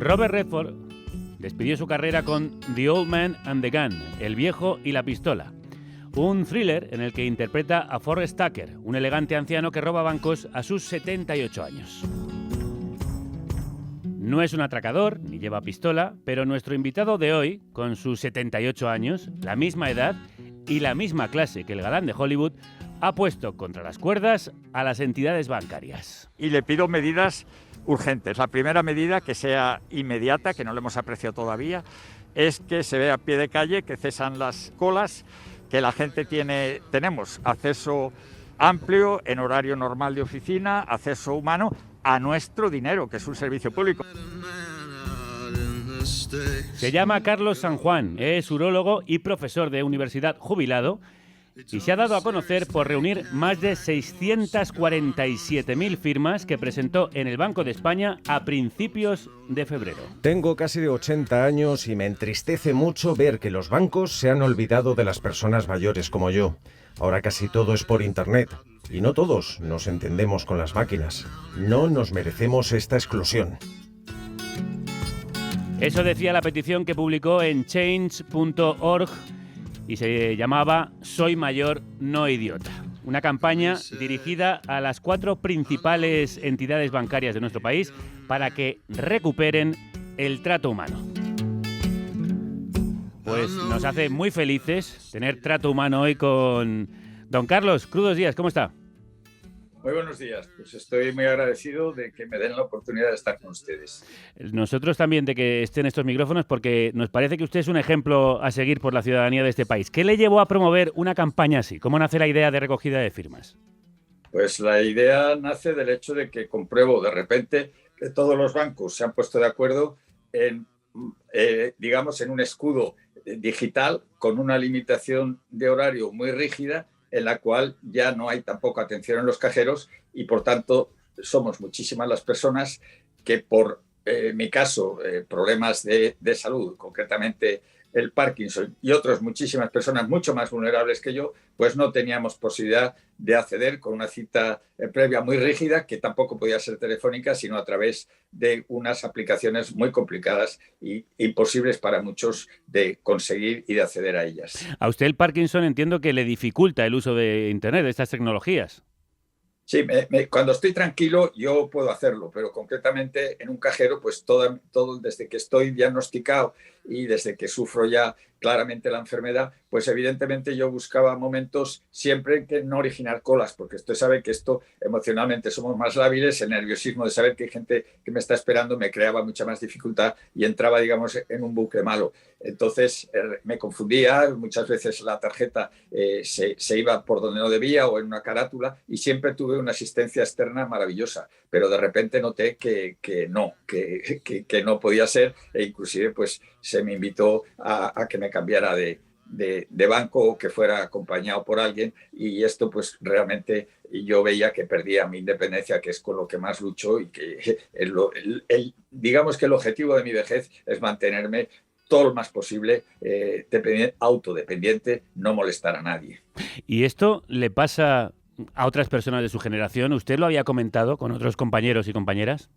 Robert Redford despidió su carrera con The Old Man and the Gun, El viejo y la pistola, un thriller en el que interpreta a Forrest Tucker, un elegante anciano que roba bancos a sus 78 años. No es un atracador, ni lleva pistola, pero nuestro invitado de hoy, con sus 78 años, la misma edad y la misma clase que el galán de Hollywood, ha puesto contra las cuerdas a las entidades bancarias. Y le pido medidas urgentes. La primera medida, que sea inmediata, que no lo hemos apreciado todavía, es que se vea a pie de calle, que cesan las colas, que la gente tenemos acceso amplio en horario normal de oficina, acceso humano a nuestro dinero, que es un servicio público. Se llama Carlos San Juan, es urólogo y profesor de universidad jubilado y se ha dado a conocer por reunir más de 647.000 firmas que presentó en el Banco de España a principios de febrero. Tengo casi 80 años y me entristece mucho ver que los bancos se han olvidado de las personas mayores como yo. Ahora casi todo es por Internet y no todos nos entendemos con las máquinas. No nos merecemos esta exclusión. Eso decía la petición que publicó en change.org y se llamaba Soy mayor, no idiota. Una campaña dirigida a las 4 principales entidades bancarias de nuestro país para que recuperen el trato humano. Pues nos hace muy felices tener trato humano hoy con don Carlos. Crudos días, ¿cómo está? Muy buenos días, pues estoy muy agradecido de que me den la oportunidad de estar con ustedes. Nosotros también de que estén estos micrófonos porque nos parece que usted es un ejemplo a seguir por la ciudadanía de este país. ¿Qué le llevó a promover una campaña así? ¿Cómo nace la idea de recogida de firmas? Pues la idea nace del hecho de que compruebo de repente que todos los bancos se han puesto de acuerdo en, digamos, en un escudo digital con una limitación de horario muy rígida, en la cual ya no hay tampoco atención en los cajeros y, por tanto, somos muchísimas las personas que por mi caso, problemas de salud, concretamente el Parkinson y otras muchísimas personas mucho más vulnerables que yo, pues no teníamos posibilidad de acceder con una cita previa muy rígida, que tampoco podía ser telefónica, sino a través de unas aplicaciones muy complicadas y imposibles para muchos de conseguir y de acceder a ellas. A usted el Parkinson entiendo que le dificulta el uso de Internet, de estas tecnologías. Sí, cuando estoy tranquilo yo puedo hacerlo, pero concretamente en un cajero, pues todo desde que estoy diagnosticado y desde que sufro ya claramente la enfermedad, pues evidentemente yo buscaba momentos siempre que no originar colas, porque usted sabe que esto emocionalmente somos más lábiles, el nerviosismo de saber que hay gente que me está esperando me creaba mucha más dificultad y entraba, digamos, en un bucle malo. Entonces me confundía, muchas veces la tarjeta se iba por donde no debía o en una carátula y siempre tuve una asistencia externa maravillosa, pero de repente noté que no podía ser e inclusive pues se me invitó a que me cambiara de banco o que fuera acompañado por alguien y esto pues realmente yo veía que perdía mi independencia, que es con lo que más lucho y que digamos que el objetivo de mi vejez es mantenerme todo lo más posible autodependiente, no molestar a nadie. ¿Y esto le pasa a otras personas de su generación? ¿Usted lo había comentado con otros compañeros y compañeras?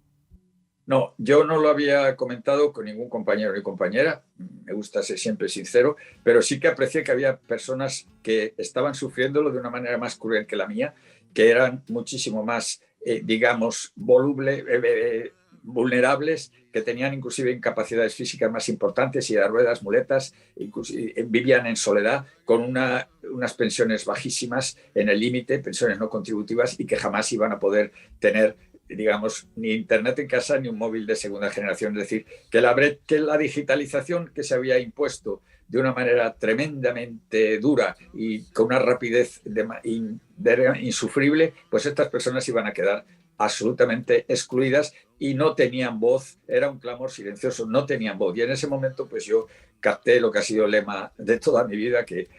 No, yo no lo había comentado con ningún compañero ni compañera, me gusta ser siempre sincero, pero sí que aprecié que había personas que estaban sufriéndolo de una manera más cruel que la mía, que eran muchísimo más, digamos, vulnerables, que tenían inclusive incapacidades físicas más importantes, silla de ruedas, muletas, vivían en soledad con unas pensiones bajísimas en el límite, pensiones no contributivas y que jamás iban a poder tener, digamos, ni internet en casa ni un móvil de segunda generación. Es decir, que la digitalización que se había impuesto de una manera tremendamente dura y con una rapidez insufrible, pues estas personas iban a quedar absolutamente excluidas y no tenían voz, era un clamor silencioso, no tenían voz. Y en ese momento pues yo capté lo que ha sido el lema de toda mi vida, que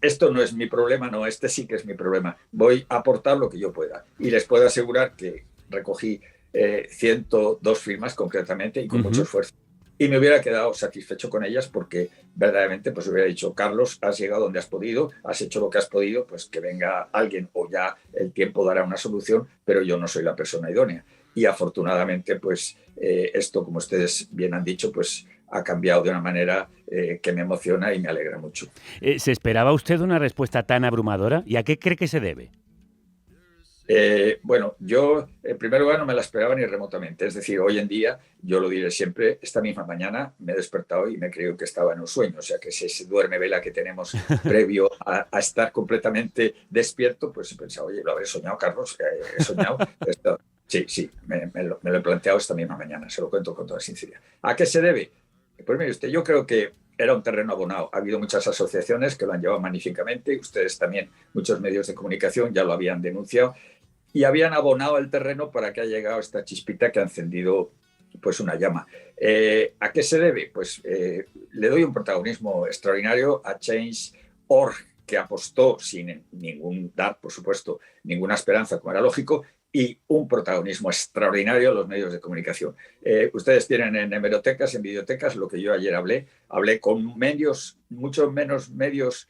esto no es mi problema, no, este sí que es mi problema. Voy a aportar lo que yo pueda. Y les puedo asegurar que recogí 102 firmas concretamente y con mucho esfuerzo. Y me hubiera quedado satisfecho con ellas porque verdaderamente pues hubiera dicho: Carlos, has llegado donde has podido, has hecho lo que has podido, pues que venga alguien o ya el tiempo dará una solución, pero yo no soy la persona idónea. y afortunadamente pues esto, como ustedes bien han dicho, pues ha cambiado de una manera que me emociona y me alegra mucho. ¿Se esperaba usted una respuesta tan abrumadora? ¿Y a qué cree que se debe? Bueno, yo en primer lugar no me la esperaba ni remotamente. Es decir, hoy en día, yo lo diré siempre, esta misma mañana me he despertado y me creo que estaba en un sueño. O sea, que ese duerme vela que tenemos previo a estar completamente despierto, pues he pensado, oye, lo habré soñado, Carlos, he soñado esto. Sí, me lo he planteado esta misma mañana, se lo cuento con toda sinceridad. ¿A qué se debe? Pues mire usted, yo creo que era un terreno abonado. Ha habido muchas asociaciones que lo han llevado magníficamente, ustedes también, muchos medios de comunicación ya lo habían denunciado, y habían abonado el terreno para que haya llegado esta chispita que ha encendido pues una llama. ¿A qué se debe? Pues le doy un protagonismo extraordinario a Change.org, que apostó sin dar, por supuesto, ninguna esperanza, como era lógico, y un protagonismo extraordinario a los medios de comunicación. Ustedes tienen en hemerotecas, en videotecas, lo que yo ayer hablé con medios, muchos menos medios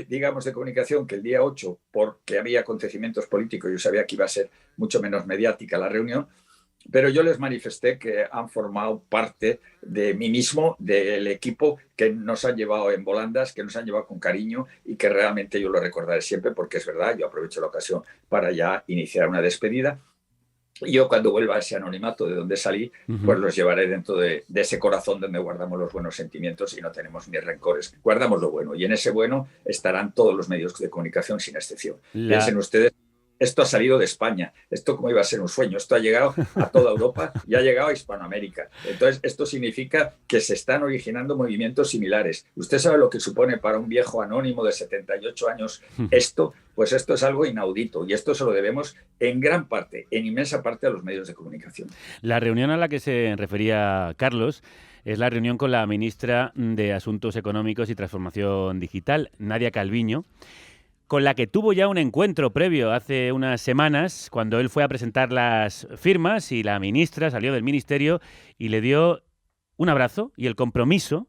digamos, de comunicación que el día 8, porque había acontecimientos políticos, yo sabía que iba a ser mucho menos mediática la reunión, pero yo les manifesté que han formado parte de mí mismo, del equipo que nos han llevado en volandas, que nos han llevado con cariño y que realmente yo lo recordaré siempre porque es verdad, yo aprovecho la ocasión para ya iniciar una despedida. Yo cuando vuelva a ese anonimato de donde salí, pues los llevaré dentro de ese corazón donde guardamos los buenos sentimientos y no tenemos ni rencores. Guardamos lo bueno y en ese bueno estarán todos los medios de comunicación sin excepción. Piensen ustedes, esto ha salido de España, esto como iba a ser un sueño, esto ha llegado a toda Europa y ha llegado a Hispanoamérica. Entonces esto significa que se están originando movimientos similares. Usted sabe lo que supone para un viejo anónimo de 78 años esto, pues esto es algo inaudito y esto se lo debemos en gran parte, en inmensa parte a los medios de comunicación. La reunión a la que se refería Carlos es la reunión con la ministra de Asuntos Económicos y Transformación Digital, Nadia Calviño, con la que tuvo ya un encuentro previo hace unas semanas, cuando él fue a presentar las firmas y la ministra salió del ministerio y le dio un abrazo y el compromiso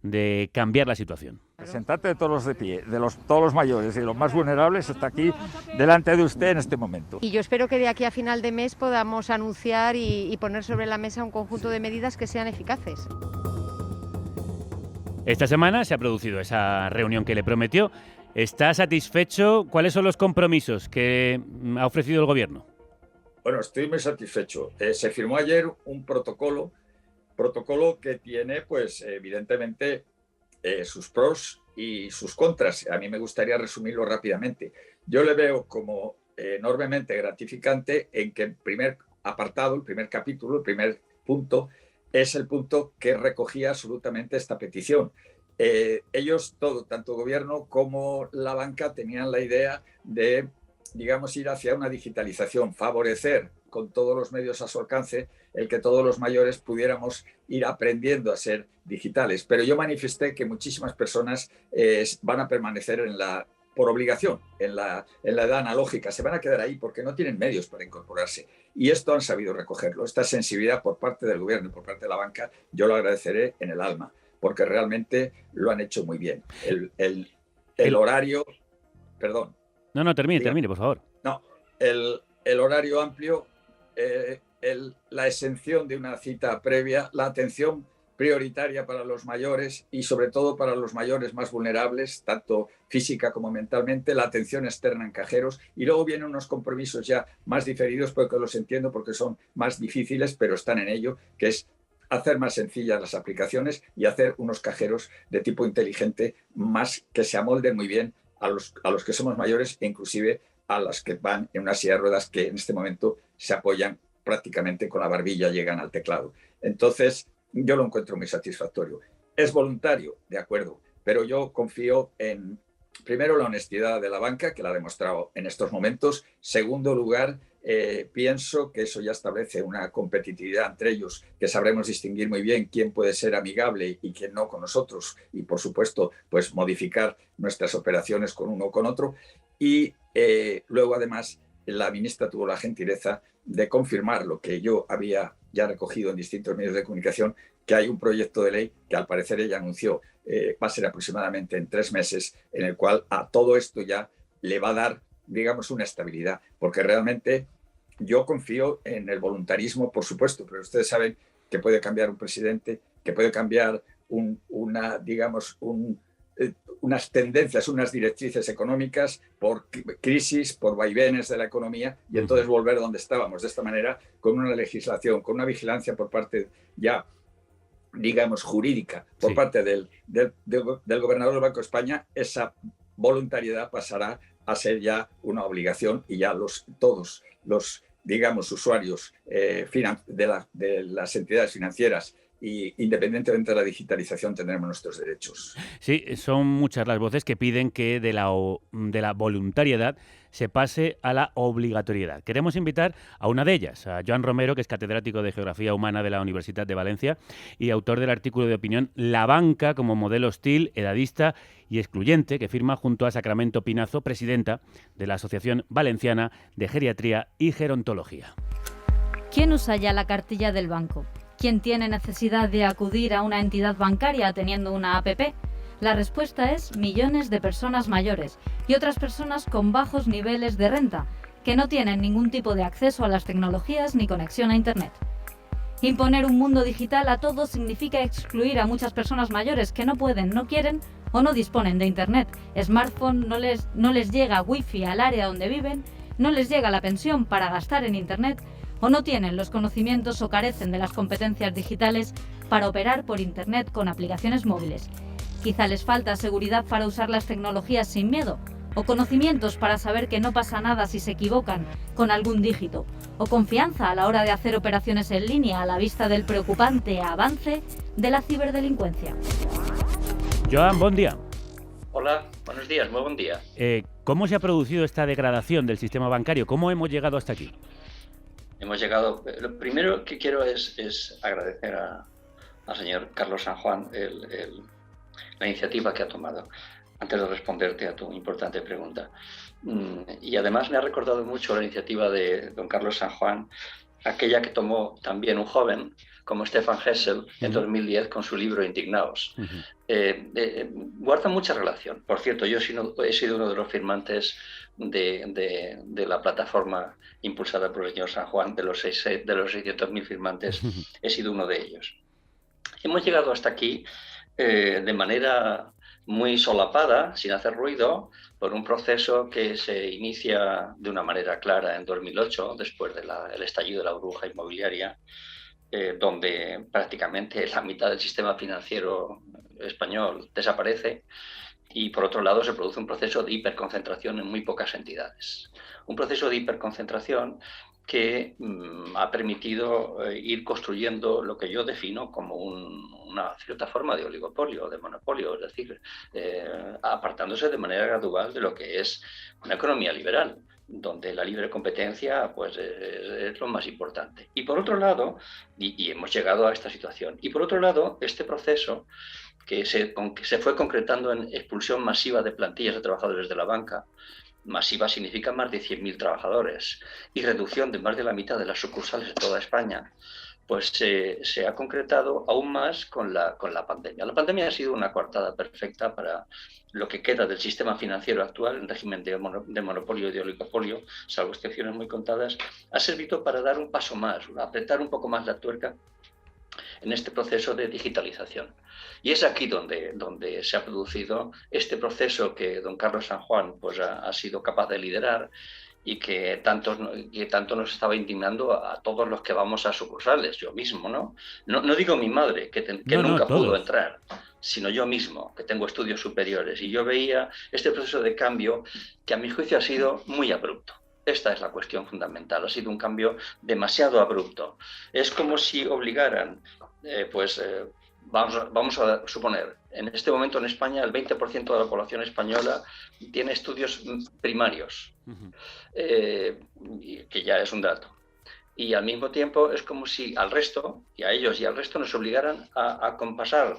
de cambiar la situación. El representante de todos los de pie, todos los mayores y los más vulnerables está aquí delante de usted en este momento. Y yo espero que de aquí a final de mes podamos anunciar y poner sobre la mesa un conjunto de medidas que sean eficaces. Esta semana se ha producido esa reunión que le prometió. ¿Está satisfecho? ¿Cuáles son los compromisos que ha ofrecido el gobierno? Bueno, estoy muy satisfecho. Se firmó ayer un protocolo que tiene, pues, evidentemente, sus pros y sus contras. A mí me gustaría resumirlo rápidamente. Yo le veo como enormemente gratificante en que el primer apartado, el primer capítulo, el primer punto, es el punto que recogía absolutamente esta petición. Ellos, tanto el gobierno como la banca, tenían la idea de, digamos, ir hacia una digitalización, favorecer con todos los medios a su alcance el que todos los mayores pudiéramos ir aprendiendo a ser digitales. Pero yo manifesté que muchísimas personas van a permanecer por obligación en la edad analógica, se van a quedar ahí porque no tienen medios para incorporarse. Y esto han sabido recogerlo. Esta sensibilidad por parte del gobierno y por parte de la banca, yo lo agradeceré en el alma, porque realmente lo han hecho muy bien. El horario... Perdón. No, termine, por favor. No, el horario amplio, la exención de una cita previa, la atención prioritaria para los mayores y sobre todo para los mayores más vulnerables, tanto física como mentalmente, la atención externa en cajeros, y luego vienen unos compromisos ya más diferidos porque los entiendo porque son más difíciles, pero están en ello, que es hacer más sencillas las aplicaciones y hacer unos cajeros de tipo inteligente más que se amolden muy bien a los que somos mayores e inclusive a las que van en una silla de ruedas que en este momento se apoyan prácticamente con la barbilla, llegan al teclado. Entonces, yo lo encuentro muy satisfactorio. Es voluntario, de acuerdo, pero yo confío en, primero, la honestidad de la banca, que la ha demostrado en estos momentos. Segundo lugar, pienso que eso ya establece una competitividad entre ellos, que sabremos distinguir muy bien quién puede ser amigable y quién no con nosotros, y por supuesto, pues modificar nuestras operaciones con uno o con otro. Y luego, además, la ministra tuvo la gentileza de confirmar lo que yo había ya recogido en distintos medios de comunicación, que hay un proyecto de ley que al parecer ella anunció va a ser aproximadamente en 3 meses, en el cual a todo esto ya le va a dar, digamos, una estabilidad, porque realmente yo confío en el voluntarismo, por supuesto, pero ustedes saben que puede cambiar un presidente, que puede cambiar unas tendencias, unas directrices económicas por crisis, por vaivenes de la economía, y entonces volver donde estábamos. De esta manera, con una legislación, con una vigilancia por parte ya, digamos, jurídica, por parte del gobernador del Banco de España, esa voluntariedad pasará a ser ya una obligación, y ya todos los, digamos, usuarios de las entidades financieras, y independientemente de la digitalización, tendremos nuestros derechos. Sí, son muchas las voces que piden que de la voluntariedad se pase a la obligatoriedad. Queremos invitar a una de ellas, a Joan Romero, que es catedrático de Geografía Humana de la Universidad de Valencia y autor del artículo de opinión La banca como modelo hostil, edadista y excluyente, que firma junto a Sacramento Pinazo, presidenta de la Asociación Valenciana de Geriatría y Gerontología. ¿Quién usa ya la cartilla del banco? ¿Quién tiene necesidad de acudir a una entidad bancaria teniendo una APP? La respuesta es millones de personas mayores y otras personas con bajos niveles de renta, que no tienen ningún tipo de acceso a las tecnologías ni conexión a Internet. Imponer un mundo digital a todos significa excluir a muchas personas mayores que no pueden, no quieren o no disponen de Internet. Smartphone no les llega wifi al área donde viven, no les llega la pensión para gastar en Internet, o no tienen los conocimientos o carecen de las competencias digitales para operar por Internet con aplicaciones móviles. Quizá les falta seguridad para usar las tecnologías sin miedo, o conocimientos para saber que no pasa nada si se equivocan con algún dígito, o confianza a la hora de hacer operaciones en línea a la vista del preocupante avance de la ciberdelincuencia. Joan, buen día. Hola, buenos días, muy buen día. ¿Cómo se ha producido esta degradación del sistema bancario? ¿Cómo hemos llegado hasta aquí? Hemos llegado. Lo primero que quiero es agradecer al señor Carlos San Juan la iniciativa que ha tomado antes de responderte a tu importante pregunta. Y además me ha recordado mucho la iniciativa de don Carlos San Juan, aquella que tomó también un joven como Stefan Hessel en 2010 con su libro Indignaos. Guarda mucha relación. Por cierto, yo he sido uno de los firmantes de la plataforma impulsada por el señor San Juan, de los 600.000 firmantes, he sido uno de ellos. Hemos llegado hasta aquí de manera muy solapada, sin hacer ruido, por un proceso que se inicia de una manera clara en 2008, después del estallido de la burbuja inmobiliaria, donde prácticamente la mitad del sistema financiero español desaparece, y por otro lado se produce un proceso de hiperconcentración en muy pocas entidades. Un proceso de hiperconcentración que ha permitido ir construyendo lo que yo defino como una cierta forma de oligopolio, de monopolio, es decir, apartándose de manera gradual de lo que es una economía liberal, donde la libre competencia pues, es lo más importante. Y por otro lado, y hemos llegado a esta situación, y por otro lado, este proceso que se fue concretando en expulsión masiva de plantillas de trabajadores de la banca. Masiva significa más de 100.000 trabajadores y reducción de más de la mitad de las sucursales de toda España, pues se ha concretado aún más con la pandemia. La pandemia ha sido una coartada perfecta para lo que queda del sistema financiero actual en régimen de monopolio y de oligopolio, salvo excepciones muy contadas. Ha servido para dar un paso más, apretar un poco más la tuerca en este proceso de digitalización. Y es aquí donde se ha producido este proceso que don Carlos San Juan pues, ha sido capaz de liderar y que tanto nos estaba indignando a todos los que vamos a sucursales, yo mismo, ¿no? No digo mi madre, que nunca pudo entrar, sino yo mismo, que tengo estudios superiores. Y yo veía este proceso de cambio que a mi juicio ha sido muy abrupto. Esta es la cuestión fundamental, ha sido un cambio demasiado abrupto. Es como si obligaran, vamos a suponer, en este momento en España el 20% de la población española tiene estudios primarios, que ya es un dato. Y al mismo tiempo es como si al resto, y a ellos y al resto, nos obligaran a compasar,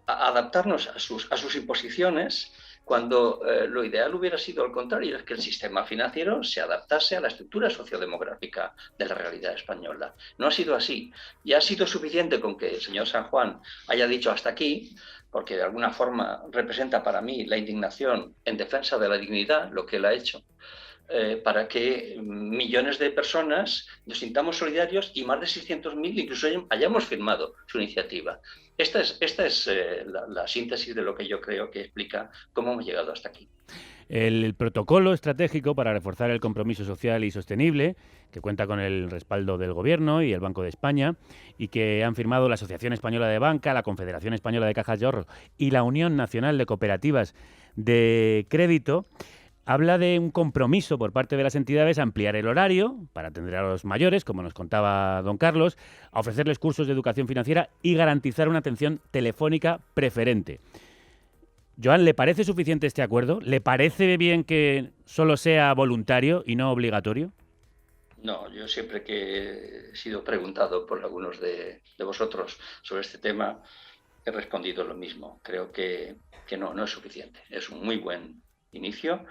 a adaptarnos a sus imposiciones, cuando lo ideal hubiera sido al contrario, es que el sistema financiero se adaptase a la estructura sociodemográfica de la realidad española. No ha sido así, y ha sido suficiente con que el señor San Juan haya dicho hasta aquí, porque de alguna forma representa para mí la indignación en defensa de la dignidad, lo que él ha hecho, para que millones de personas nos sintamos solidarios y más de 600.000 incluso hayamos firmado su iniciativa. Esta es la síntesis de lo que yo creo que explica cómo hemos llegado hasta aquí. El protocolo estratégico para reforzar el compromiso social y sostenible, que cuenta con el respaldo del Gobierno y el Banco de España, y que han firmado la Asociación Española de Banca, la Confederación Española de Cajas de Ahorro y la Unión Nacional de Cooperativas de Crédito, habla de un compromiso por parte de las entidades a ampliar el horario para atender a los mayores, como nos contaba don Carlos, a ofrecerles cursos de educación financiera y garantizar una atención telefónica preferente. Joan, ¿le parece suficiente este acuerdo? ¿Le parece bien que solo sea voluntario y no obligatorio? No, yo siempre que he sido preguntado por algunos de vosotros sobre este tema, he respondido lo mismo. Creo que no es suficiente. Es un muy buen inicio.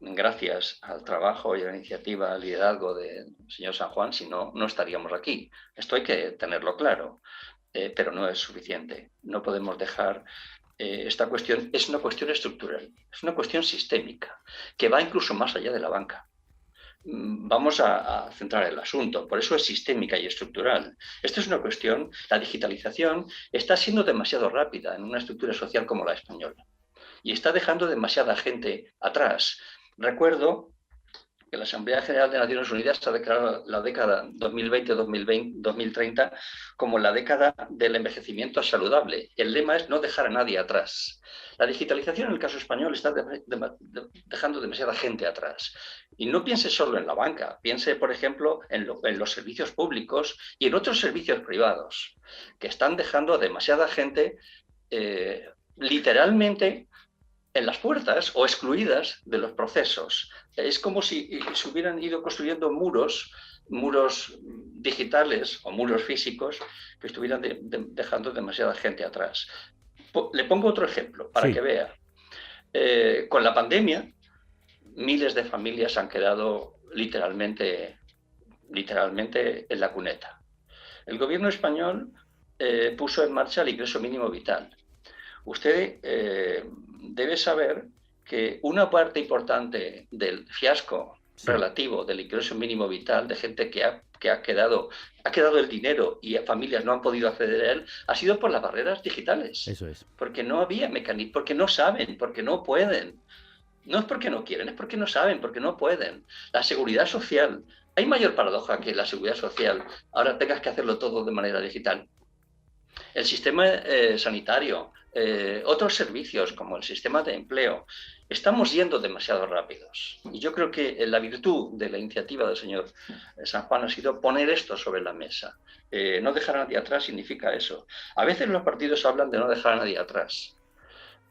Gracias al trabajo y a la iniciativa, al liderazgo del señor San Juan, si no, no estaríamos aquí. Esto hay que tenerlo claro, pero no es suficiente. No podemos dejar... esta cuestión es una cuestión estructural, es una cuestión sistémica, que va incluso más allá de la banca. Vamos a centrar el asunto, por eso es sistémica y estructural. Esto es una cuestión, la digitalización está siendo demasiado rápida en una estructura social como la española y está dejando demasiada gente atrás. Recuerdo que la Asamblea General de Naciones Unidas ha declarado la década 2020-2030 como la década del envejecimiento saludable. El lema es no dejar a nadie atrás. La digitalización en el caso español está dejando demasiada gente atrás. Y no piense solo en la banca, piense, por ejemplo, en los servicios públicos y en otros servicios privados, que están dejando a demasiada gente literalmente en las puertas o excluidas de los procesos. Es como si se hubieran ido construyendo muros digitales o muros físicos que estuvieran dejando demasiada gente atrás. Le pongo otro ejemplo para que vea. Con la pandemia, miles de familias han quedado literalmente en la cuneta. El gobierno español puso en marcha el ingreso mínimo vital. Usted debe saber que una parte importante del fiasco relativo del ingreso mínimo vital, de gente que ha quedado el dinero y familias no han podido acceder a él, ha sido por las barreras digitales. Eso es. Porque no había mecanismos, porque no saben, porque no pueden. No es porque no quieren, es porque no saben, porque no pueden. La seguridad social. Hay mayor paradoja que la seguridad social ahora tengas que hacerlo todo de manera digital. El sistema sanitario, otros servicios como el sistema de empleo, estamos yendo demasiado rápidos. Y yo creo que la virtud de la iniciativa del señor San Juan ha sido poner esto sobre la mesa. No dejar a nadie atrás significa eso. A veces los partidos hablan de no dejar a nadie atrás.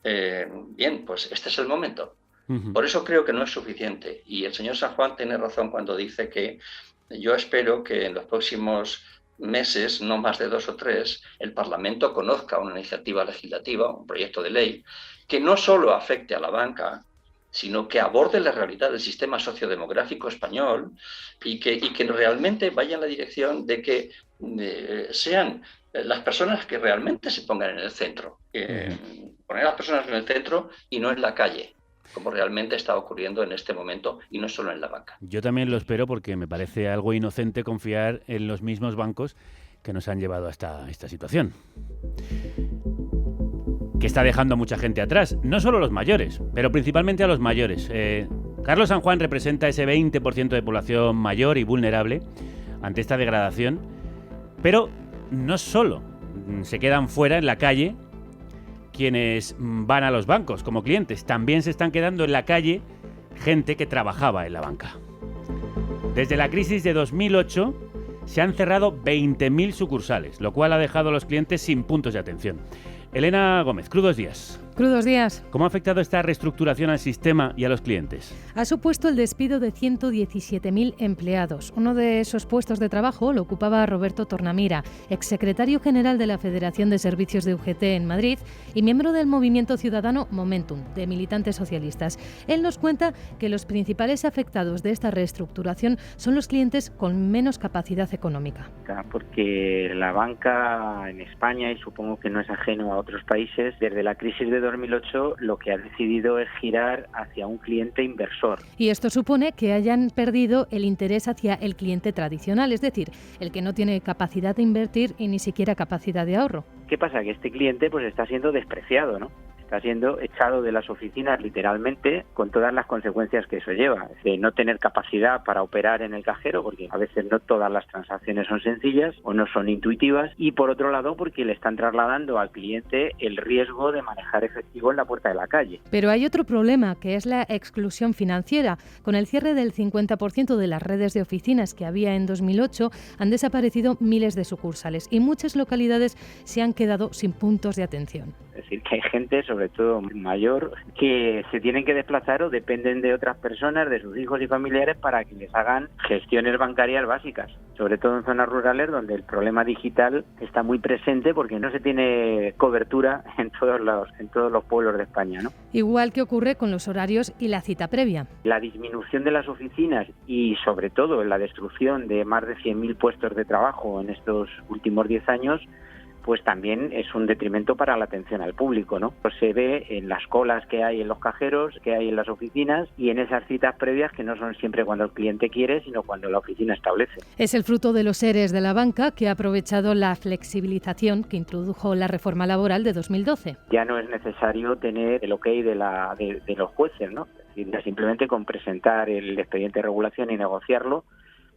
Bien, pues este es el momento. Por eso creo que no es suficiente. Y el señor San Juan tiene razón cuando dice que yo espero que en los próximos meses, no más de 2 o 3, el Parlamento conozca una iniciativa legislativa, un proyecto de ley, que no solo afecte a la banca, sino que aborde la realidad del sistema sociodemográfico español y que realmente vaya en la dirección de que sean las personas que realmente se pongan en el centro. Poner a las personas en el centro y no en la calle, como realmente está ocurriendo en este momento y no solo en la banca. Yo también lo espero porque me parece algo inocente confiar en los mismos bancos que nos han llevado hasta esta situación. Que está dejando a mucha gente atrás, no solo los mayores, pero principalmente a los mayores. Carlos San Juan representa ese 20% de población mayor y vulnerable ante esta degradación, pero no solo se quedan fuera en la calle quienes van a los bancos como clientes, también se están quedando en la calle gente que trabajaba en la banca. Desde la crisis de 2008 se han cerrado 20.000 sucursales, lo cual ha dejado a los clientes sin puntos de atención. Elena Gómez, crudos días. Crudos días. ¿Cómo ha afectado esta reestructuración al sistema y a los clientes? Ha supuesto el despido de 117.000 empleados. Uno de esos puestos de trabajo lo ocupaba Roberto Tornamira, exsecretario general de la Federación de Servicios de UGT en Madrid y miembro del movimiento ciudadano Momentum, de militantes socialistas. Él nos cuenta que los principales afectados de esta reestructuración son los clientes con menos capacidad económica. Porque la banca en España, y supongo que no es ajeno a otros países, desde la crisis de 2008 lo que ha decidido es girar hacia un cliente inversor. Y esto supone que hayan perdido el interés hacia el cliente tradicional, es decir, el que no tiene capacidad de invertir y ni siquiera capacidad de ahorro. ¿Qué pasa? Que este cliente pues está siendo despreciado, ¿no? Está siendo echado de las oficinas literalmente, con todas las consecuencias que eso lleva, de no tener capacidad para operar en el cajero, porque a veces no todas las transacciones son sencillas o no son intuitivas, y por otro lado porque le están trasladando al cliente el riesgo de manejar efectivo en la puerta de la calle. Pero hay otro problema, que es la exclusión financiera. Con el cierre del 50% de las redes de oficinas que había en 2008, han desaparecido miles de sucursales y muchas localidades se han quedado sin puntos de atención. Es decir, que hay gente, sobre todo mayor, que se tienen que desplazar o dependen de otras personas, de sus hijos y familiares, para que les hagan gestiones bancarias básicas, sobre todo en zonas rurales donde el problema digital está muy presente porque no se tiene cobertura en todos los pueblos de España, ¿no? Igual que ocurre con los horarios y la cita previa. La disminución de las oficinas y sobre todo la destrucción de más de 100.000 puestos de trabajo en estos últimos 10 años pues también es un detrimento para la atención al público, ¿no? Pues se ve en las colas que hay en los cajeros, que hay en las oficinas y en esas citas previas que no son siempre cuando el cliente quiere, sino cuando la oficina establece. Es el fruto de los EREs de la banca, que ha aprovechado la flexibilización que introdujo la reforma laboral de 2012. Ya no es necesario tener el ok de los jueces, ¿no? Es decir, simplemente con presentar el expediente de regulación y negociarlo,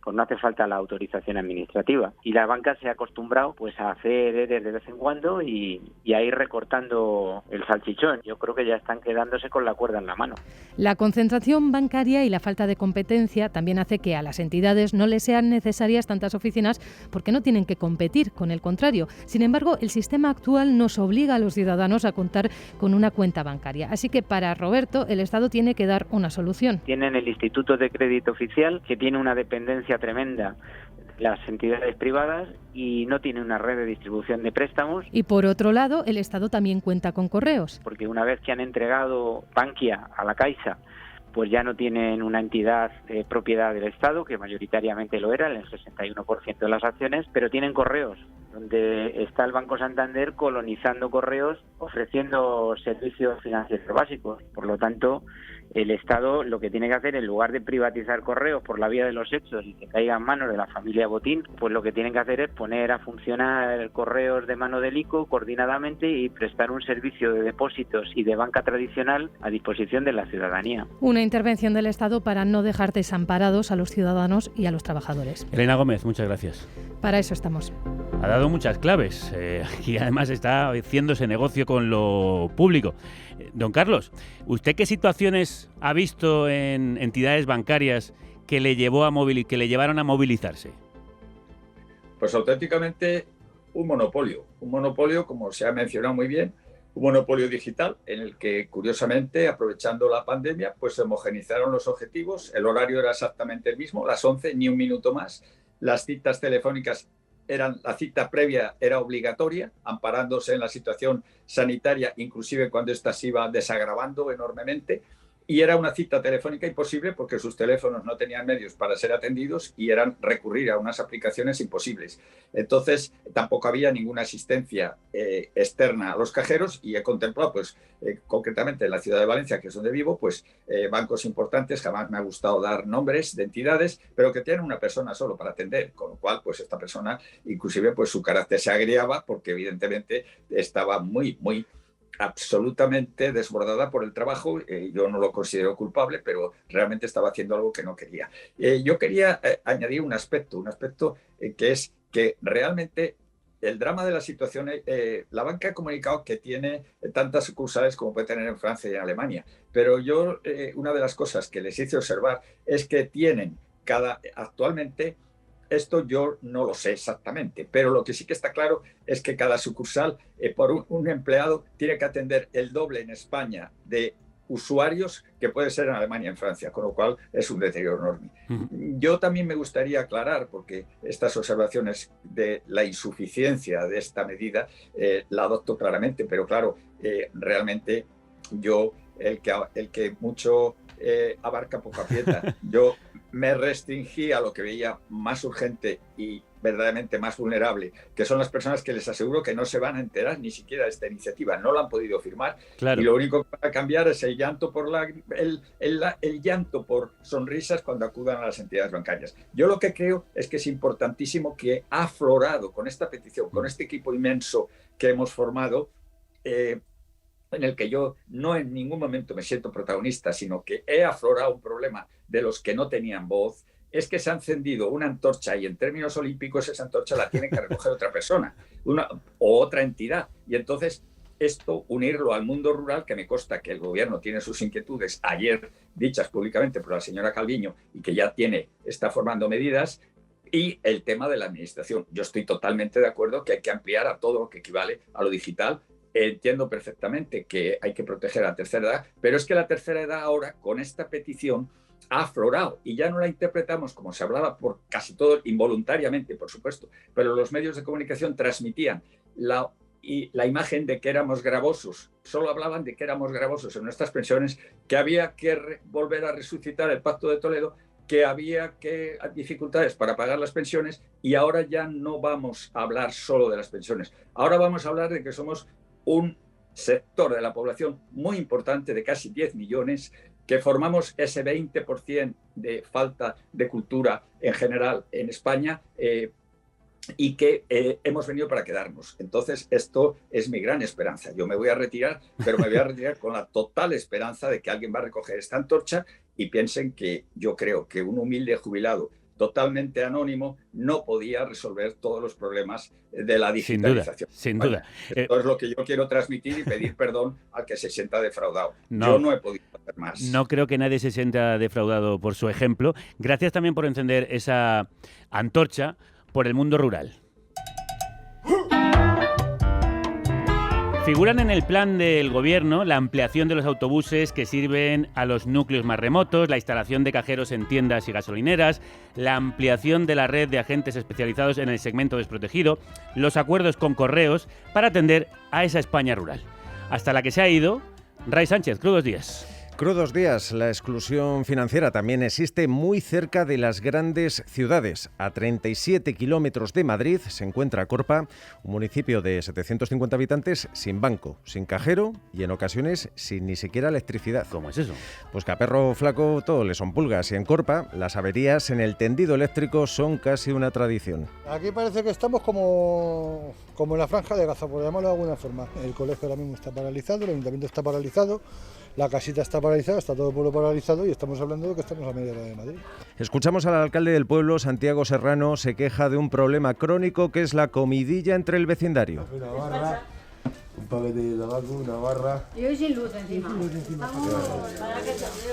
pues no hace falta la autorización administrativa. Y la banca se ha acostumbrado pues a hacer EREs de vez en cuando y a ir recortando el salchichón. Yo creo que ya están quedándose con la cuerda en la mano. La concentración bancaria y la falta de competencia también hace que a las entidades no les sean necesarias tantas oficinas porque no tienen que competir, con el contrario. Sin embargo, el sistema actual nos obliga a los ciudadanos a contar con una cuenta bancaria. Así que para Roberto, el Estado tiene que dar una solución. Tienen el Instituto de Crédito Oficial, que tiene una dependencia tremenda las entidades privadas y no tiene una red de distribución de préstamos. Y por otro lado, el Estado también cuenta con correos. Porque una vez que han entregado Bankia a la Caixa, pues ya no tienen una entidad propiedad del Estado, que mayoritariamente lo era, el 61% de las acciones, pero tienen correos, donde está el Banco Santander colonizando correos, ofreciendo servicios financieros básicos. Por lo tanto, el Estado lo que tiene que hacer, en lugar de privatizar correos por la vía de los hechos y que caiga en manos de la familia Botín, pues lo que tienen que hacer es poner a funcionar correos de mano del ICO coordinadamente y prestar un servicio de depósitos y de banca tradicional a disposición de la ciudadanía. Una intervención del Estado para no dejar desamparados a los ciudadanos y a los trabajadores. Elena Gómez, muchas gracias. Para eso estamos. Ha dado muchas claves y además está haciéndose negocio con lo público. Don Carlos, ¿usted qué situaciones ha visto en entidades bancarias que le llevaron a movilizarse? Pues auténticamente un monopolio, como se ha mencionado muy bien, un monopolio digital en el que, curiosamente, aprovechando la pandemia, pues se homogenizaron los objetivos, el horario era exactamente el mismo, las 11, ni un minuto más, las citas telefónicas la cita previa era obligatoria, amparándose en la situación sanitaria, inclusive cuando ésta se iba desagravando enormemente, y era una cita telefónica imposible porque sus teléfonos no tenían medios para ser atendidos y eran recurrir a unas aplicaciones imposibles. Entonces, tampoco había ninguna asistencia externa a los cajeros y he contemplado, pues, concretamente en la ciudad de Valencia, que es donde vivo, pues, bancos importantes, jamás me ha gustado dar nombres de entidades, pero que tienen una persona solo para atender, con lo cual, pues, esta persona, inclusive, pues, su carácter se agriaba porque, evidentemente, estaba muy absolutamente desbordada por el trabajo. Yo no lo considero culpable, pero realmente estaba haciendo algo que no quería. Yo quería añadir un aspecto que es que realmente el drama de la situación, la banca ha comunicado que tiene tantas sucursales como puede tener en Francia y en Alemania, pero yo una de las cosas que les hice observar es que tienen actualmente. Esto yo no lo sé exactamente, pero lo que sí que está claro es que cada sucursal por un empleado tiene que atender el doble en España de usuarios que puede ser en Alemania y en Francia, con lo cual es un deterioro enorme. Yo también me gustaría aclarar, porque estas observaciones de la insuficiencia de esta medida la adopto claramente, pero claro, realmente yo, el que mucho abarca poco aprieta. Yo me restringí a lo que veía más urgente y verdaderamente más vulnerable, que son las personas que les aseguro que no se van a enterar ni siquiera de esta iniciativa, no la han podido firmar, Claro. y lo único que va a cambiar es el llanto por el llanto por sonrisas cuando acudan a las entidades bancarias. Yo lo que creo es que es importantísimo que ha aflorado con esta petición, con este equipo inmenso que hemos formado, en el que yo no en ningún momento me siento protagonista, sino que he aflorado un problema de los que no tenían voz, es que se ha encendido una antorcha y en términos olímpicos esa antorcha la tiene que recoger otra persona o otra entidad. Y entonces esto, unirlo al mundo rural, que me consta que el gobierno tiene sus inquietudes ayer dichas públicamente por la señora Calviño y que ya está formando medidas, y el tema de la administración. Yo estoy totalmente de acuerdo que hay que ampliar a todo lo que equivale a lo digital. Entiendo perfectamente que hay que proteger a la tercera edad, pero es que la tercera edad ahora, con esta petición, ha aflorado y ya no la interpretamos como se hablaba por casi todo, involuntariamente, por supuesto, pero los medios de comunicación transmitían la imagen de que éramos gravosos, solo hablaban de que éramos gravosos en nuestras pensiones, que había que volver a resucitar el Pacto de Toledo, que había dificultades para pagar las pensiones, y ahora ya no vamos a hablar solo de las pensiones, ahora vamos a hablar de que somos un sector de la población muy importante, de casi 10 millones, que formamos ese 20% de falta de cultura en general en España, y que hemos venido para quedarnos. Entonces, esto es mi gran esperanza. Yo me voy a retirar, pero me voy a retirar con la total esperanza de que alguien va a recoger esta antorcha, y piensen que yo creo que un humilde jubilado totalmente anónimo no podía resolver todos los problemas de la digitalización. Sin duda. Esto es lo que yo quiero transmitir y pedir perdón al que se sienta defraudado. No, yo no he podido hacer más. No creo que nadie se sienta defraudado por su ejemplo. Gracias también por encender esa antorcha por el mundo rural. Figuran en el plan del gobierno la ampliación de los autobuses que sirven a los núcleos más remotos, la instalación de cajeros en tiendas y gasolineras, la ampliación de la red de agentes especializados en el segmento desprotegido, los acuerdos con correos para atender a esa España rural. Hasta la que se ha ido, Ray Sánchez, crudos días. Crudos días. La exclusión financiera también existe muy cerca de las grandes ciudades. A 37 kilómetros de Madrid se encuentra Corpa, un municipio de 750 habitantes sin banco, sin cajero y en ocasiones sin ni siquiera electricidad. ¿Cómo es eso? Pues que a perro flaco todo le son pulgas, y en Corpa las averías en el tendido eléctrico son casi una tradición. Aquí parece que estamos como en la franja de Gaza, por llamarlo de alguna forma. El colegio ahora mismo está paralizado, el ayuntamiento está paralizado, la casita está paralizada, está todo el pueblo paralizado, y estamos hablando de que estamos a media hora de Madrid. Escuchamos al alcalde del pueblo, Santiago Serrano, se queja de un problema crónico que es la comidilla entre el vecindario. Una barra, un paquete de tabaco, una barra. Y hoy sin luz encima.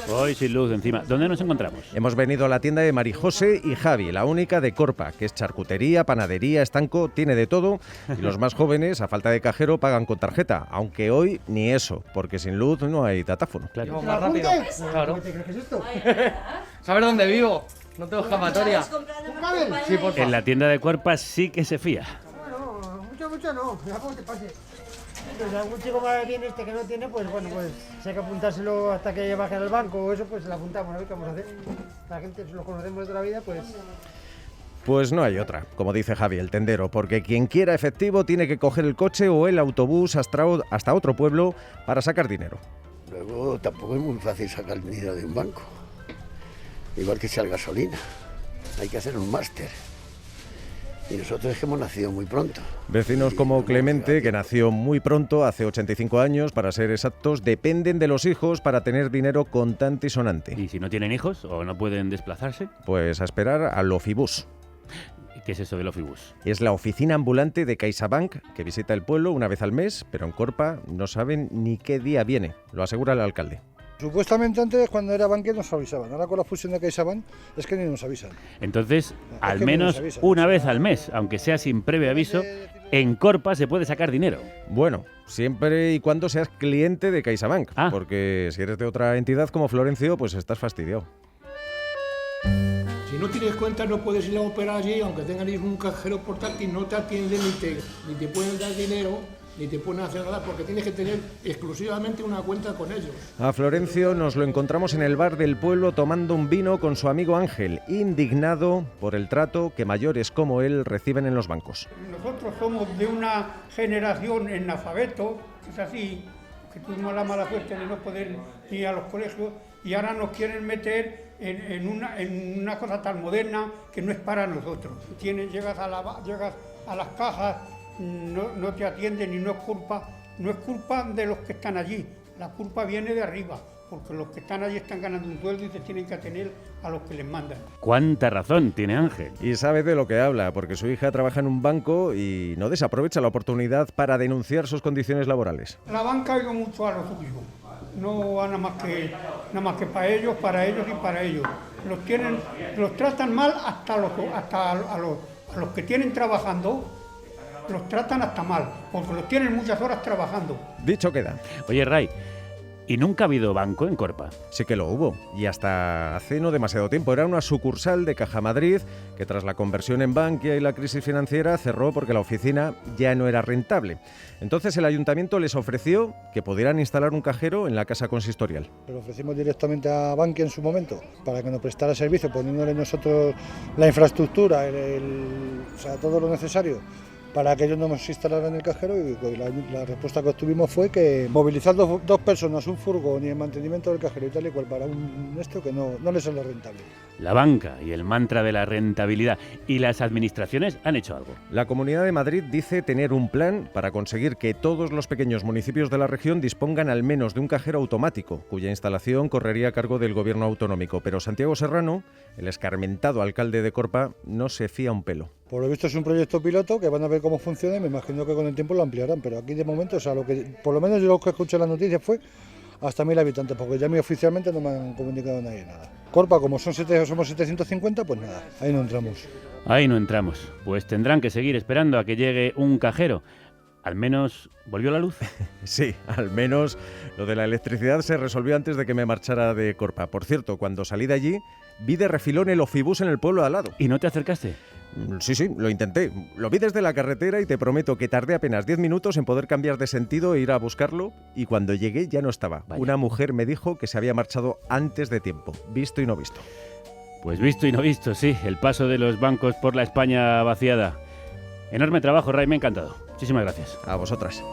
Hoy sin luz encima. ¿Dónde nos encontramos? Hemos venido a la tienda de Marijose y Javi, la única de Corpa, que es charcutería, panadería, estanco, tiene de todo, y los más jóvenes, a falta de cajero, pagan con tarjeta, aunque hoy ni eso, porque sin luz no hay datáfono. Claro. Más rápido. Claro. ¿Qué te crees que es esto? ¿Sabes dónde vivo? No tengo escapatoria. Sí, por En la tienda de Corpa sí que se fía. Bueno, mucho no, mira cómo te pases. Pues algún chico más bien que no tiene, pues bueno, pues si hay que apuntárselo hasta que baje al banco o eso, pues se lo apuntamos, a ver qué vamos a hacer. La gente lo conocemos de toda la vida, pues... Pues no hay otra, como dice Javi, el tendero, porque quien quiera efectivo tiene que coger el coche o el autobús hasta otro pueblo para sacar dinero. Luego tampoco es muy fácil sacar dinero de un banco, igual que sea la gasolina, hay que hacer un máster. Y nosotros es que hemos nacido muy pronto. Vecinos como Clemente, que nació muy pronto, hace 85 años, para ser exactos, dependen de los hijos para tener dinero contante y sonante. ¿Y si no tienen hijos o no pueden desplazarse? Pues a esperar al Ofibus. ¿Qué es eso del Ofibus? Es la oficina ambulante de CaixaBank, que visita el pueblo una vez al mes, pero en Corpa no saben ni qué día viene, lo asegura el alcalde. Supuestamente antes, cuando era Bankia, nos avisaban. Ahora con la fusión de CaixaBank es que ni nos avisan. Entonces, al menos una vez al mes, aunque sea sin previo aviso, en Corpa se puede sacar dinero. Bueno, siempre y cuando seas cliente de CaixaBank, porque si eres de otra entidad como Florencio, pues estás fastidiado. Si no tienes cuenta no puedes ir a operar allí, aunque tengas un cajero portátil, no te atienden ni te pueden dar dinero ni te pueden hacer nada porque tienes que tener exclusivamente una cuenta con ellos. A Florencio nos lo encontramos en el bar del pueblo tomando un vino con su amigo Ángel, indignado por el trato que mayores como él reciben en los bancos. Nosotros somos de una generación analfabeto, es así, que tuvimos la mala suerte de no poder ir a los colegios y ahora nos quieren meter en una cosa tan moderna que no es para nosotros. Llegas a las cajas, no te atienden y no es culpa de los que están allí, la culpa viene de arriba, porque los que están allí están ganando un sueldo y se tienen que atener a los que les mandan. ¿Cuánta razón tiene Ángel? Y sabe de lo que habla, porque su hija trabaja en un banco y no desaprovecha la oportunidad para denunciar sus condiciones laborales. La banca ha ido mucho a lo suyo, no va nada más que para ellos y para ellos. Los tratan mal hasta a los que tienen trabajando. Los tratan hasta mal, porque los tienen muchas horas trabajando. Dicho queda. Oye, Ray, ¿y nunca ha habido banco en Corpa? Sí que lo hubo, y hasta hace no demasiado tiempo. Era una sucursal de Caja Madrid, que tras la conversión en Bankia y la crisis financiera cerró porque la oficina ya no era rentable. Entonces el ayuntamiento les ofreció que pudieran instalar un cajero en la casa consistorial. Lo ofrecimos directamente a Bankia en su momento, para que nos prestara servicio, poniéndole nosotros la infraestructura, o sea, todo lo necesario para que ellos nos instalaran el cajero, y la respuesta que obtuvimos fue que movilizar dos personas, un furgón y el mantenimiento del cajero y tal y cual para que no les sale rentable. La banca y el mantra de la rentabilidad. ¿Y las administraciones han hecho algo? La Comunidad de Madrid dice tener un plan para conseguir que todos los pequeños municipios de la región dispongan al menos de un cajero automático, cuya instalación correría a cargo del gobierno autonómico. Pero Santiago Serrano, el escarmentado alcalde de Corpa, no se fía un pelo. Por lo visto es un proyecto piloto que van a ver cómo funciona y me imagino que con el tiempo lo ampliarán, pero aquí de momento, o sea, por lo menos yo lo que escuché en las noticias fue hasta 1000 habitantes, porque ya a mí oficialmente no me han comunicado nadie nada. Corpa, como somos 750, pues nada, ahí no entramos. Ahí no entramos, pues tendrán que seguir esperando a que llegue un cajero. ¿Al menos volvió la luz? Sí, al menos lo de la electricidad se resolvió antes de que me marchara de Corpa. Por cierto, cuando salí de allí, vi de refilón el Ofibus en el pueblo de al lado. ¿Y no te acercaste? Sí, lo intenté. Lo vi desde la carretera y te prometo que tardé apenas 10 minutos en poder cambiar de sentido e ir a buscarlo, y cuando llegué ya no estaba. Vaya. Una mujer me dijo que se había marchado antes de tiempo. Visto y no visto. Pues visto y no visto, sí. El paso de los bancos por la España vaciada. Enorme trabajo, Ray, me ha encantado. Muchísimas gracias. A vosotras.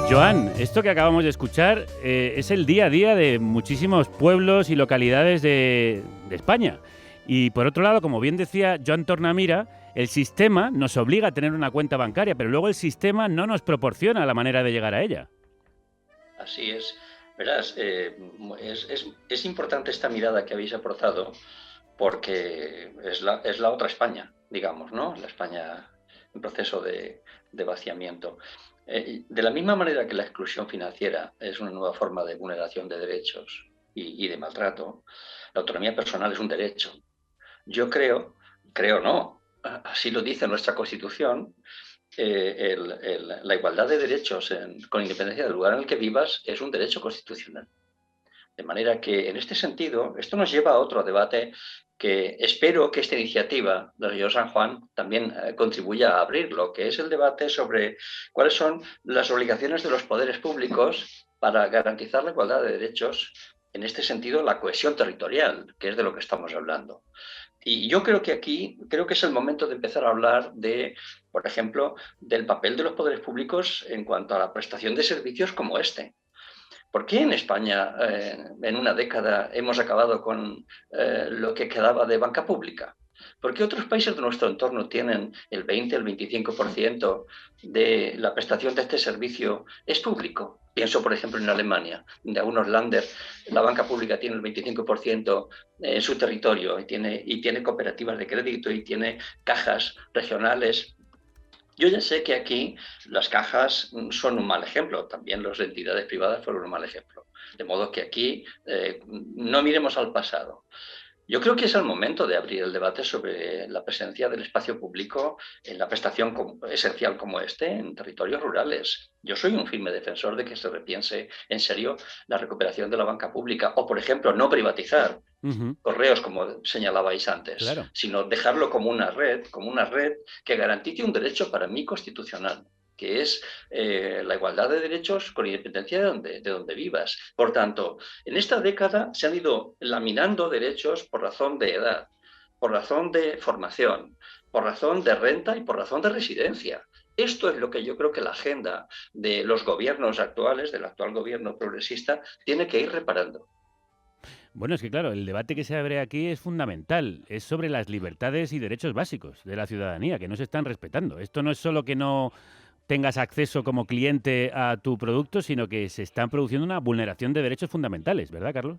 Joan, esto que acabamos de escuchar es el día a día de muchísimos pueblos y localidades de España. Y por otro lado, como bien decía Joan Tornamira, el sistema nos obliga a tener una cuenta bancaria, pero luego el sistema no nos proporciona la manera de llegar a ella. Así es. Verás, es importante esta mirada que habéis aportado, porque es la otra España, digamos, ¿no? La España en proceso de vaciamiento. De la misma manera que la exclusión financiera es una nueva forma de vulneración de derechos y de maltrato, la autonomía personal es un derecho. Yo creo no, así lo dice nuestra Constitución, la igualdad de derechos con independencia del lugar en el que vivas es un derecho constitucional. De manera que, en este sentido, esto nos lleva a otro debate que espero que esta iniciativa del señor San Juan también contribuya a abrirlo, que es el debate sobre cuáles son las obligaciones de los poderes públicos para garantizar la igualdad de derechos, en este sentido la cohesión territorial, que es de lo que estamos hablando. Y yo creo que aquí, es el momento de empezar a hablar de, por ejemplo, del papel de los poderes públicos en cuanto a la prestación de servicios como este. ¿Por qué en España en una década hemos acabado con lo que quedaba de banca pública? ¿Por qué otros países de nuestro entorno tienen el 20, el 25% de la prestación de este servicio es público? Pienso, por ejemplo, en Alemania, donde algunos Länder, la banca pública tiene el 25% en su territorio y tiene cooperativas de crédito y tiene cajas regionales. Yo ya sé que aquí las cajas son un mal ejemplo, también las entidades privadas fueron un mal ejemplo. De modo que aquí no miremos al pasado. Yo creo que es el momento de abrir el debate sobre la presencia del espacio público en la prestación esencial como este en territorios rurales. Yo soy un firme defensor de que se repiense en serio la recuperación de la banca pública o, por ejemplo, no privatizar correos, como señalabais antes, claro, sino dejarlo como una red que garantice un derecho para mí constitucional. que es la igualdad de derechos con independencia de donde vivas. Por tanto, en esta década se han ido laminando derechos por razón de edad, por razón de formación, por razón de renta y por razón de residencia. Esto es lo que yo creo que la agenda de los gobiernos actuales, del actual gobierno progresista, tiene que ir reparando. Bueno, es que claro, el debate que se abre aquí es fundamental. Es sobre las libertades y derechos básicos de la ciudadanía, que no se están respetando. Esto no es solo que no tengas acceso como cliente a tu producto, sino que se están produciendo una vulneración de derechos fundamentales, ¿verdad, Carlos?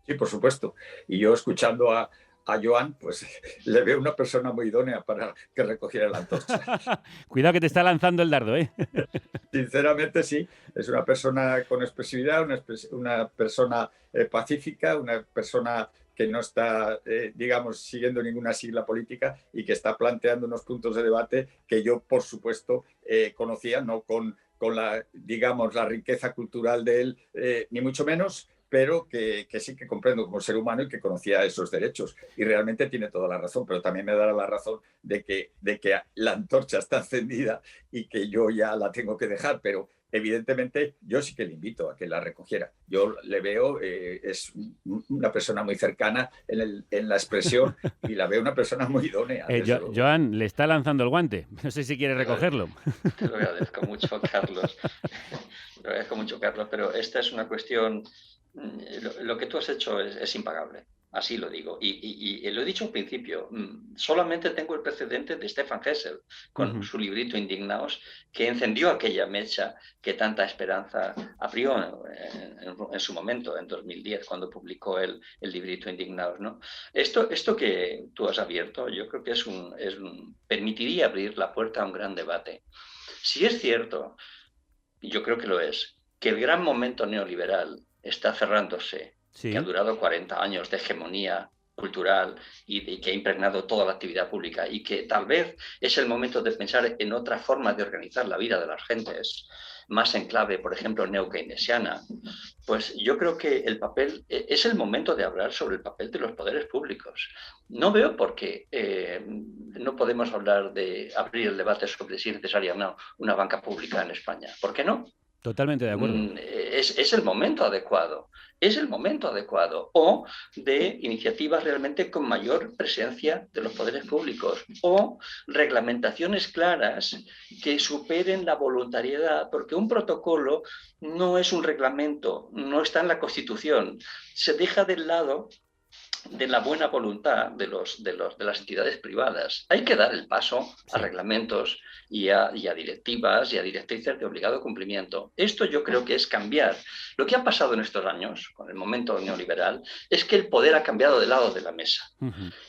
Sí, por supuesto. Y yo escuchando a Joan, pues le veo una persona muy idónea para que recogiera la antorcha. Cuidado que te está lanzando el dardo, ¿eh? Sinceramente sí, es una persona con expresividad, una persona pacífica, una persona que no está, digamos, siguiendo ninguna sigla política y que está planteando unos puntos de debate que yo, por supuesto, conocía, no con la, digamos, la riqueza cultural de él, ni mucho menos, pero que sí que comprendo como ser humano y que conocía esos derechos. Y realmente tiene toda la razón, pero también me dará la razón de que la antorcha está encendida y que yo ya la tengo que dejar, pero evidentemente yo sí que le invito a que la recogiera. Yo le veo, es una persona muy cercana en la expresión y la veo una persona muy idónea. Joan, le está lanzando el guante. No sé si quiere recogerlo. Te lo agradezco mucho, Carlos. Te lo agradezco mucho, Carlos, pero esta es una cuestión... Lo que tú has hecho es impagable, así lo digo. Y lo he dicho al principio, solamente tengo el precedente de Stefan Hessel con su librito Indignaos, que encendió aquella mecha que tanta esperanza abrió en su momento, en 2010, cuando publicó el librito Indignaos, ¿no? Esto que tú has abierto, yo creo que permitiría abrir la puerta a un gran debate. Si es cierto, y yo creo que lo es, que el gran momento neoliberal está cerrándose, sí, que ha durado 40 años de hegemonía cultural y que ha impregnado toda la actividad pública y que tal vez es el momento de pensar en otra forma de organizar la vida de las gentes, más en clave, por ejemplo, neo-keynesiana, pues yo creo que es el momento de hablar sobre el papel de los poderes públicos. No veo por qué no podemos hablar de abrir el debate sobre si es necesaria o no una banca pública en España. ¿Por qué no? Totalmente de acuerdo. Es el momento adecuado. Es el momento adecuado. O de iniciativas realmente con mayor presencia de los poderes públicos. O reglamentaciones claras que superen la voluntariedad, porque un protocolo no es un reglamento, no está en la Constitución. Se deja del lado de la buena voluntad de las entidades privadas. Hay que dar el paso a reglamentos y a directivas y a directrices de obligado cumplimiento. Esto yo creo que es cambiar. Lo que ha pasado en estos años, con el momento neoliberal, es que el poder ha cambiado de lado de la mesa.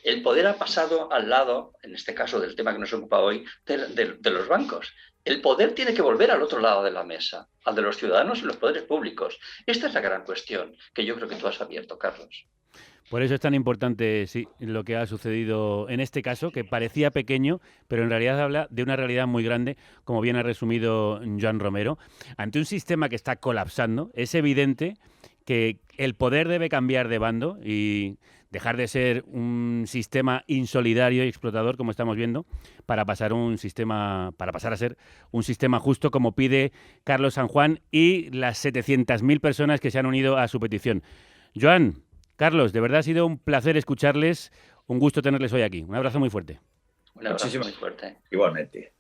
El poder ha pasado al lado, en este caso del tema que nos ocupa hoy, de los bancos. El poder tiene que volver al otro lado de la mesa, al de los ciudadanos y los poderes públicos. Esta es la gran cuestión que yo creo que tú has abierto, Carlos. Por eso es tan importante, sí, lo que ha sucedido en este caso, que parecía pequeño, pero en realidad habla de una realidad muy grande, como bien ha resumido Joan Romero. Ante un sistema que está colapsando, es evidente que el poder debe cambiar de bando y dejar de ser un sistema insolidario y explotador, como estamos viendo, para pasar a ser un sistema justo, como pide Carlos San Juan y las 700.000 personas que se han unido a su petición. Joan, Carlos, de verdad ha sido un placer escucharles, un gusto tenerles hoy aquí. Un abrazo muy fuerte. Un abrazo muy fuerte. Igualmente.